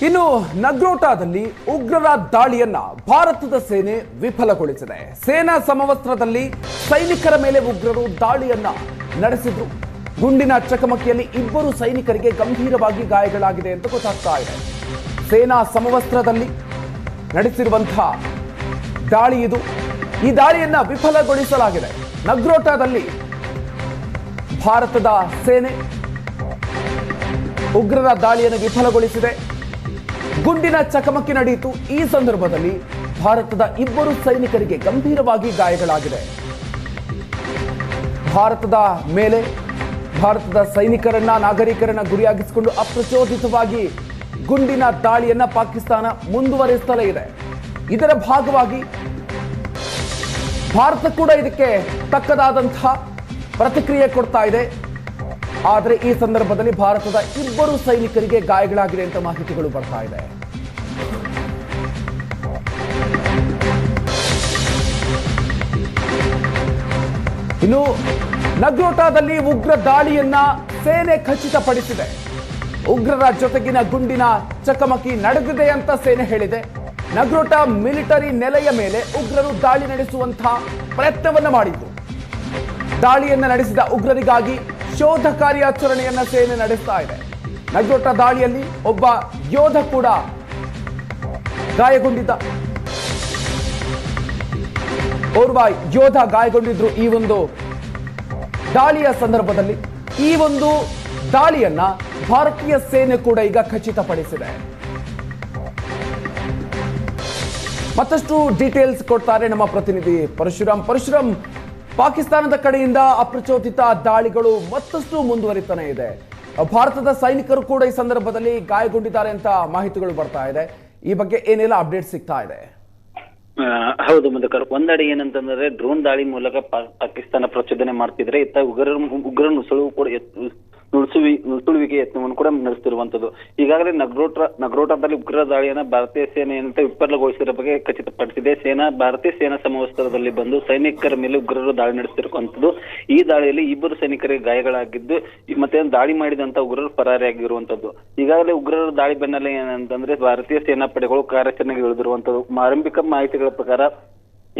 ಇನ್ನು ನಗ್ರೋಟಾದಲ್ಲಿ ಉಗ್ರರ ದಾಳಿಯನ್ನ ಭಾರತದ ಸೇನೆ ವಿಫಲಗೊಳಿಸಿದೆ. ಸೇನಾ ಸಮವಸ್ತ್ರದಲ್ಲಿ ಸೈನಿಕರ ಮೇಲೆ ಉಗ್ರರು ದಾಳಿಯನ್ನ ನಡೆಸಿದ್ರು. ಗುಂಡಿನ ಚಕಮಕಿಯಲ್ಲಿ ಇಬ್ಬರು ಸೈನಿಕರಿಗೆ ಗಂಭೀರವಾಗಿ ಗಾಯಗಳಾಗಿದೆ ಅಂತ ಗೊತ್ತಾಗ್ತಾ ಇದೆ. ಸೇನಾ ಸಮವಸ್ತ್ರದಲ್ಲಿ ನಡೆಸಿರುವಂತಹ ದಾಳಿ ಇದು. ಈ ದಾಳಿಯನ್ನ ವಿಫಲಗೊಳಿಸಲಾಗಿದೆ. ನಗ್ರೋಟಾದಲ್ಲಿ ಭಾರತದ ಸೇನೆ ಉಗ್ರರ ದಾಳಿಯನ್ನು ವಿಫಲಗೊಳಿಸಿದೆ. ಗುಂಡಿನ ಚಕಮಕಿ ನಡೆಯಿತು. ಈ ಸಂದರ್ಭದಲ್ಲಿ ಭಾರತದ ಇಬ್ಬರು ಸೈನಿಕರಿಗೆ ಗಂಭೀರವಾಗಿ ಗಾಯಗಳಾಗಿದೆ. ಭಾರತದ ಸೈನಿಕರನ್ನ, ನಾಗರಿಕರನ್ನ ಗುರಿಯಾಗಿಸಿಕೊಂಡು ಅಪ್ರಚೋದಿತವಾಗಿ ಗುಂಡಿನ ದಾಳಿಯನ್ನ ಪಾಕಿಸ್ತಾನ ಮುಂದುವರಿಸುತ್ತಲೇ ಇದೆ. ಇದರ ಭಾಗವಾಗಿ ಭಾರತ ಕೂಡ ಇದಕ್ಕೆ ತಕ್ಕದಾದಂತಹ ಪ್ರತಿಕ್ರಿಯೆ ಕೊಡ್ತಾ ಇದೆ. ಆದರೆ ಈ ಸಂದರ್ಭದಲ್ಲಿ ಭಾರತದ ಇಬ್ಬರು ಸೈನಿಕರಿಗೆ ಗಾಯಗಳಾಗಿದೆ ಅಂತ ಮಾಹಿತಿಗಳು ಬರ್ತಾ ಇದೆ. ಇನ್ನು ನಗ್ರೋಟಾದಲ್ಲಿ ಉಗ್ರ ದಾಳಿಯನ್ನ ಸೇನೆ ಖಚಿತಪಡಿಸಿದೆ. ಉಗ್ರರ ಜೊತೆಗಿನ ಗುಂಡಿನ ಚಕಮಕಿ ನಡೆದಿದೆ ಅಂತ ಸೇನೆ ಹೇಳಿದೆ. ನಗ್ರೋಟಾ ಮಿಲಿಟರಿ ನೆಲೆಯ ಮೇಲೆ ಉಗ್ರರು ದಾಳಿ ನಡೆಸುವಂತಹ ಪ್ರಯತ್ನವನ್ನ ಮಾಡಿದ್ರು. ದಾಳಿಯನ್ನ ನಡೆಸಿದ ಉಗ್ರರಿಗಾಗಿ ಶೋಧ ಕಾರ್ಯಾಚರಣೆಯನ್ನ ಸೇನೆ ನಡೆಸ್ತಾ ಇದೆ. ನಗ್ರೋಟಾ ದಾಳಿಯಲ್ಲಿ ಒಬ್ಬ ಯೋಧ ಕೂಡ ಗಾಯಗೊಂಡಿದ್ದ. ಓರ್ವ ಯೋಧ ಗಾಯಗೊಂಡಿದ್ರು ಈ ಒಂದು ದಾಳಿಯ ಸಂದರ್ಭದಲ್ಲಿ. ಈ ಒಂದು ದಾಳಿಯನ್ನ ಭಾರತೀಯ ಸೇನೆ ಕೂಡ ಈಗ ಖಚಿತಪಡಿಸಿದೆ. ಮತ್ತಷ್ಟು ಡೀಟೇಲ್ಸ್ ಕೊಡ್ತಾರೆ ನಮ್ಮ ಪ್ರತಿನಿಧಿ ಪರಶುರಾಮ್. ಪಾಕಿಸ್ತಾನದ ಕಡೆಯಿಂದ ಅಪ್ರಚೋದಿತ ದಾಳಿಗಳು ಮತ್ತಷ್ಟು ಮುಂದುವರಿತಾನೆ ಇದೆ. ಭಾರತದ ಸೈನಿಕರು ಕೂಡ ಈ ಸಂದರ್ಭದಲ್ಲಿ ಗಾಯಗೊಂಡಿದ್ದಾರೆ ಅಂತ ಮಾಹಿತಿಗಳು ಬರ್ತಾ ಇದೆ. ಈ ಬಗ್ಗೆ ಏನೆಲ್ಲ ಅಪ್ಡೇಟ್ ಸಿಗ್ತಾ ಇದೆ? ಹೌದು ಮಧುಕರ್, ಒಂದಡಿ ಏನಂತಂದ್ರೆ ಡ್ರೋನ್ ದಾಳಿ ಮೂಲಕ ಪಾಕಿಸ್ತಾನ ಪ್ರಚೋದನೆ ಮಾಡ್ತಿದ್ರೆ, ಇತ್ತ ಉಗ್ರ ನುಸುಳುವಿಕೆ ಯತ್ನವನ್ನು ಕೂಡ ನಡೆಸ್ತಿರುವಂತದ್ದು. ಈಗಾಗಲೇ ನಗ್ರೋಟಾದಲ್ಲಿ ಉಗ್ರ ದಾಳಿಯನ್ನ ಭಾರತೀಯ ಸೇನೆ ಏನಂತ ವಿಫಲಗೊಳಿಸಿರೋ ಬಗ್ಗೆ ಖಚಿತಪಡಿಸಿದೆ. ಭಾರತೀಯ ಸೇನಾ ಸಮವಸ್ತ್ರದಲ್ಲಿ ಬಂದು ಸೈನಿಕರ ಮೇಲೆ ಉಗ್ರರು ದಾಳಿ ನಡೆಸ್ತಿರುವಂತದ್ದು. ಈ ದಾಳಿಯಲ್ಲಿ ಇಬ್ಬರು ಸೈನಿಕರಿಗೆ ಗಾಯಗಳಾಗಿದ್ದು, ಮತ್ತೆ ದಾಳಿ ಮಾಡಿದಂತ ಉಗ್ರರು ಪರಾರಿಯಾಗಿರುವಂತದ್ದು. ಈಗಾಗಲೇ ಉಗ್ರರ ದಾಳಿ ಬೆನ್ನಲ್ಲೇ ಏನಂತಂದ್ರೆ ಭಾರತೀಯ ಸೇನಾ ಪಡೆಗಳು ಕಾರ್ಯಾಚರಣೆಗೆ ಇಳಿದಿರುವಂತದ್ದು. ಆರಂಭಿಕ ಮಾಹಿತಿಗಳ ಪ್ರಕಾರ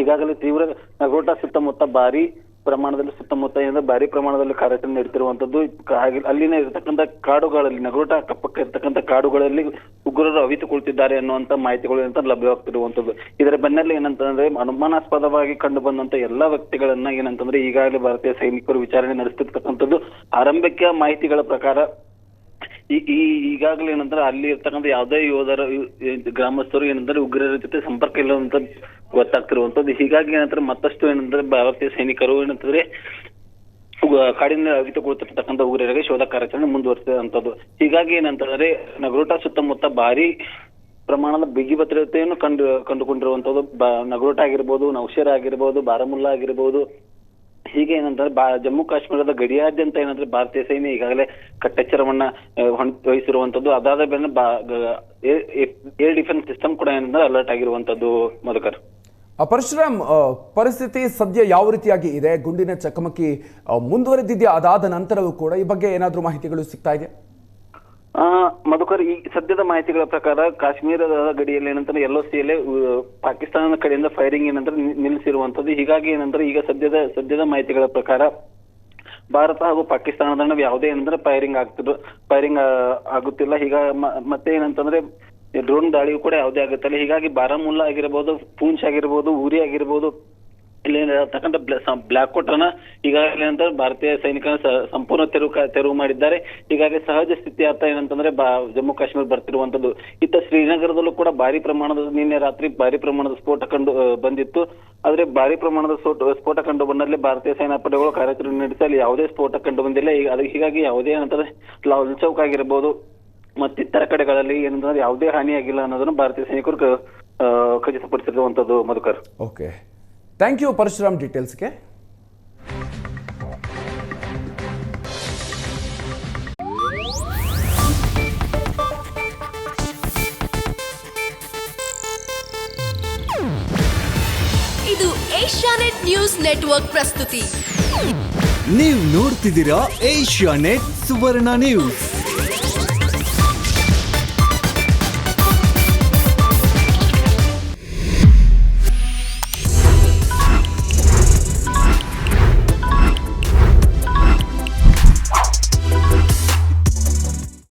ಈಗಾಗಲೇ ತೀವ್ರ ನಗ್ರೋಟಾ ಸುತ್ತಮುತ್ತ ಭಾರಿ ಪ್ರಮಾಣದಲ್ಲಿ ಕಾರ್ಯಾಚರಣೆ ನಡೆಸಿರುವಂತದ್ದು. ಹಾಗೆ ಅಲ್ಲಿನ ಇರತಕ್ಕಂಥ ಕಾಡುಗಳಲ್ಲಿ, ನಗ್ರೋಟಾ ಅಕ್ಕಪಕ್ಕ ಇರತಕ್ಕಂಥ ಕಾಡುಗಳಲ್ಲಿ ಉಗ್ರರು ಅವಿತುಕೊಳ್ತಿದ್ದಾರೆ ಅನ್ನುವಂತ ಮಾಹಿತಿಗಳು ಅಂತ ಲಭ್ಯವಾಗ್ತಿರುವಂತದ್ದು. ಇದರ ಬೆನ್ನಲ್ಲೇ ಏನಂತಂದ್ರೆ ಅನುಮಾನಾಸ್ಪದವಾಗಿ ಕಂಡು ಬಂದಂತ ಎಲ್ಲಾ ವ್ಯಕ್ತಿಗಳನ್ನ ಏನಂತಂದ್ರೆ ಈಗಾಗಲೇ ಭಾರತೀಯ ಸೈನಿಕರು ವಿಚಾರಣೆ ನಡೆಸ್ತಿರ್ತಕ್ಕಂಥದ್ದು. ಆರಂಭಿಕ ಮಾಹಿತಿಗಳ ಪ್ರಕಾರ ಈಗಾಗಲೇ ಏನಂದ್ರೆ ಅಲ್ಲಿ ಇರ್ತಕ್ಕಂಥ ಯಾವುದೇ ಯೋಧರ ಗ್ರಾಮಸ್ಥರು ಏನಂದ್ರೆ ಉಗ್ರರ ಜೊತೆ ಸಂಪರ್ಕ ಇಲ್ಲ ಅಂತ ಗೊತ್ತಾಗ್ತಿರುವಂತದ್ದು. ಹೀಗಾಗಿ ಏನಂದ್ರೆ ಮತ್ತಷ್ಟು ಏನಂದ್ರೆ ಭಾರತೀಯ ಸೈನಿಕರು ಏನಂತಂದ್ರೆ ಕಾಡಿನ ಅವಿತುಕೊಳ್ತಿರ್ತಕ್ಕಂಥ ಉಗ್ರರಿಗೆ ಶೋಧ ಕಾರ್ಯಾಚರಣೆ ಮುಂದುವರಿಸಿದಂಥದ್ದು. ಹೀಗಾಗಿ ಏನಂತಂದ್ರೆ ನಗ್ರೋಟಾ ಸುತ್ತಮುತ್ತ ಭಾರಿ ಪ್ರಮಾಣದ ಬಿಗಿ ಭದ್ರತೆಯನ್ನು ಕಂಡುಕೊಂಡಿರುವಂತದ್ದು. ನಗ್ರೋಟಾ ಆಗಿರ್ಬೋದು, ನೌಶೇರಾ ಆಗಿರ್ಬೋದು, ಬಾರಾಮುಲ್ಲಾ ಆಗಿರ್ಬೋದು, ಹೀಗೆ ಏನಂತಂದ್ರೆ ಜಮ್ಮು ಕಾಶ್ಮೀರದ ಗಡಿಯಾದ್ಯಂತ ಏನಂದ್ರೆ ಭಾರತೀಯ ಸೈನ್ಯ ಈಗಾಗಲೇ ಕಟ್ಟೆಚ್ಚರವನ್ನ ವಹಿಸಿರುವಂತದ್ದು. ಅದಾದ ಮೇಲೆ ಏರ್ ಡಿಫೆನ್ಸ್ ಸಿಸ್ಟಮ್ ಕೂಡ ಏನಂದ್ರೆ ಅಲರ್ಟ್ ಆಗಿರುವಂತದ್ದು. ಮಧುಕರ್, ಪರಶುರಾಮ್, ಪರಿಸ್ಥಿತಿ ಸದ್ಯ ಯಾವ ರೀತಿಯಾಗಿ ಇದೆ? ಗುಂಡಿನ ಚಕಮಕಿ ಮುಂದುವರೆದಿದೆಯಾ? ಅದಾದ ನಂತರವೂ ಕೂಡ ಈ ಬಗ್ಗೆ ಏನಾದ್ರೂ ಮಾಹಿತಿಗಳು ಸಿಗ್ತಾ ಇದೆಯಾ? ಮಧುಕರ್, ಈ ಸದ್ಯದ ಮಾಹಿತಿಗಳ ಪ್ರಕಾರ ಕಾಶ್ಮೀರದ ಗಡಿಯಲ್ಲಿ ಏನಂದ್ರೆ LOCಯಲ್ಲೇ ಪಾಕಿಸ್ತಾನದ ಕಡೆಯಿಂದ ಫೈರಿಂಗ್ ಏನಂದ್ರೆ ನಿಲ್ಲಿಸಿರುವಂತದ್ದು. ಹೀಗಾಗಿ ಏನಂದ್ರೆ ಈಗ ಸದ್ಯದ ಮಾಹಿತಿಗಳ ಪ್ರಕಾರ ಭಾರತ ಹಾಗೂ ಪಾಕಿಸ್ತಾನದ ನಡುವೆ ಯಾವುದೇ ಏನಂದ್ರೆ ಫೈರಿಂಗ್ ಆಗುತ್ತಿಲ್ಲ. ಮತ್ತೆ ಏನಂತಂದ್ರೆ ಡ್ರೋನ್ ದಾಳಿಯೂ ಕೂಡ ಯಾವುದೇ ಆಗುತ್ತಿಲ್ಲ. ಹೀಗಾಗಿ ಬಾರಾಮುಲ್ಲಾ ಆಗಿರ್ಬೋದು, ಪೂಂಚ್ ಆಗಿರ್ಬೋದು, ಉರಿ ಆಗಿರ್ಬೋದು, ಇಲ್ಲಿ ಇರತಕ್ಕಂಥ ಬ್ಲಾಕ್ ಕೋಟ್ ಅನ್ನ ಈಗಾಗಲೇ ಅಂತ ಭಾರತೀಯ ಸೈನಿಕರ ಸಂಪೂರ್ಣ ತೆರವು ಮಾಡಿದ್ದಾರೆ. ಹೀಗಾಗಿ ಸಹಜ ಸ್ಥಿತಿ ಅರ್ಥ ಏನಂತಂದ್ರೆ ಜಮ್ಮು ಕಾಶ್ಮೀರ ಬರ್ತಿರುವಂತದ್ದು. ಇತ್ತ ಶ್ರೀನಗರದಲ್ಲೂ ಕೂಡ ನಿನ್ನೆ ರಾತ್ರಿ ಭಾರಿ ಪ್ರಮಾಣದ ಸ್ಫೋಟ ಬಂದಿತ್ತು. ಆದ್ರೆ ಭಾರಿ ಪ್ರಮಾಣದ ಸ್ಫೋಟ ಕಂಡು ಬಂದಲ್ಲಿ ಭಾರತೀಯ ಸೇನಾ ಪಡೆಗಳು ಕಾರ್ಯಾಚರಣೆ ನಡೆಸಿ ಅಲ್ಲಿ ಯಾವುದೇ ಸ್ಫೋಟ ಕಂಡು ಬಂದಿಲ್ಲ. ಹೀಗಾಗಿ ಯಾವುದೇ ಏನಂತಂದ್ರೆ ಲಾಲ್ ಚೌಕ್ ಆಗಿರ್ಬೋದು ಮತ್ತಿತರ ಕಡೆಗಳಲ್ಲಿ ಏನಂತಂದ್ರೆ ಯಾವುದೇ ಹಾನಿಯಾಗಿಲ್ಲ ಅನ್ನೋದನ್ನು ಭಾರತೀಯ ಸೈನಿಕರು ಖಚಿತಪಡಿಸಿರುವಂತದ್ದು. Madhukar, okay, thank you Parashuram ಡೀಟೇಲ್ಸ್ಗೆ. ಇದು ಏಷ್ಯಾನೆಟ್ ನ್ಯೂಸ್ ನೆಟ್ವರ್ಕ್ ಪ್ರಸ್ತುತಿ. ನೀವು ನೋಡ್ತಿದ್ದೀರಾ ಏಷ್ಯಾನೆಟ್ ಸುವರ್ಣ ನ್ಯೂಸ್.